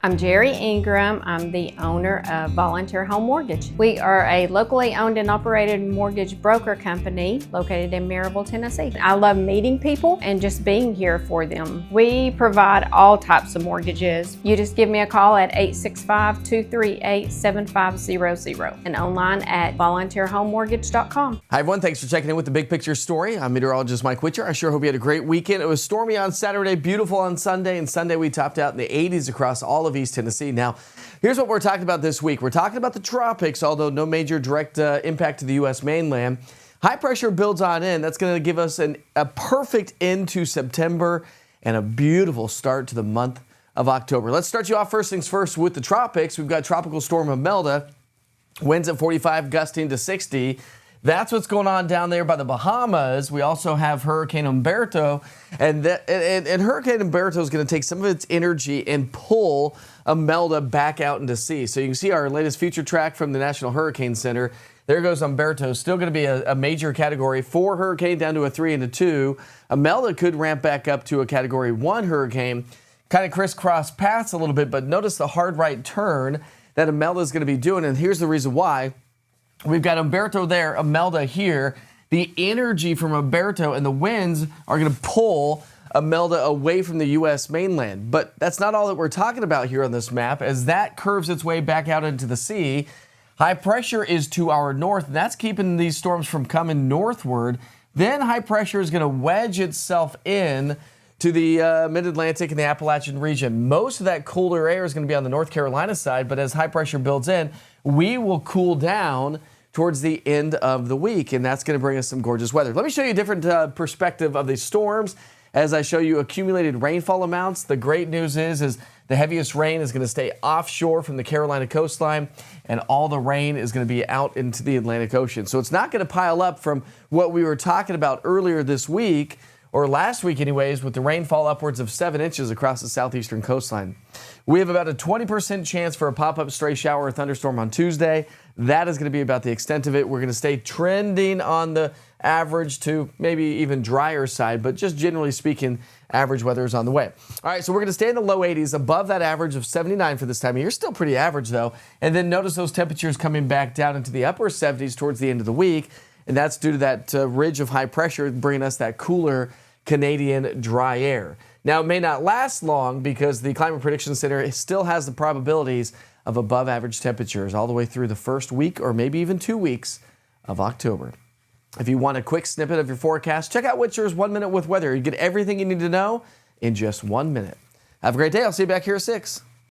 I'm Jerry Ingram. I'm the owner of Volunteer Home Mortgage. We are a locally owned and operated mortgage broker company located in Maryville, Tennessee. I love meeting people and just being here for them. We provide all types of mortgages. You just give me a call at 865-238-7500 and online at volunteerhomemortgage.com. Hi everyone, thanks for checking in with the Big Picture Story. I'm Meteorologist Mike Witcher. I sure hope you had a great weekend. It was stormy on Saturday, beautiful on Sunday, and Sunday we topped out in the 80s across all of East Tennessee. Now, here's what we're talking about this week. We're talking about the tropics, although no major direct impact to the U.S. mainland. High pressure builds on in. That's going to give us a perfect end to September and a beautiful start to the month of October. Let's start you off first things first with the tropics. We've got Tropical Storm Imelda. Winds at 45, gusting to 60. That's what's going on down there by the Bahamas. We also have Hurricane Umberto, and Hurricane Umberto is going to take some of its energy and pull Imelda back out into sea. So you can see our latest future track from the National Hurricane Center. There goes Umberto, still going to be a major Category 4 hurricane down to a 3 and a 2. Imelda could ramp back up to a Category 1 hurricane, kind of crisscross paths a little bit, but notice the hard right turn that Imelda is going to be doing, and here's the reason why. We've got Umberto there, Imelda here. The energy from Umberto and the winds are going to pull Imelda away from the U.S. mainland. But that's not all that we're talking about here on this map. As that curves its way back out into the sea, high pressure is to our north. That's keeping these storms from coming northward. Then high pressure is going to wedge itself in to the mid-Atlantic and the Appalachian region. Most of that cooler air is going to be on the North Carolina side, but as high pressure builds in, we will cool down towards the end of the week, and that's going to bring us some gorgeous weather. Let me show you a different perspective of these storms as I show you accumulated rainfall amounts. The great news is the heaviest rain is going to stay offshore from the Carolina coastline, and all the rain is going to be out into the Atlantic Ocean. So it's not going to pile up from what we were talking about earlier this week, or last week anyways, with the rainfall upwards of 7 inches across the southeastern coastline. We have about a 20% chance for a pop-up stray shower or thunderstorm on Tuesday. That is going to be about the extent of it. We're going to stay trending on the average to maybe even drier side, but just generally speaking, average weather is on the way. All right, so we're going to stay in the low 80s, above that average of 79 for this time of year. Still pretty average, though. And then notice those temperatures coming back down into the upper 70s towards the end of the week. And that's due to that ridge of high pressure bringing us that cooler Canadian dry air. Now, it may not last long because the Climate Prediction Center still has the probabilities of above average temperatures all the way through the first week or maybe even 2 weeks of October. If you want a quick snippet of your forecast, check out Witcher's 1 Minute with Weather. You get everything you need to know in just 1 minute. Have a great day. I'll see you back here at 6.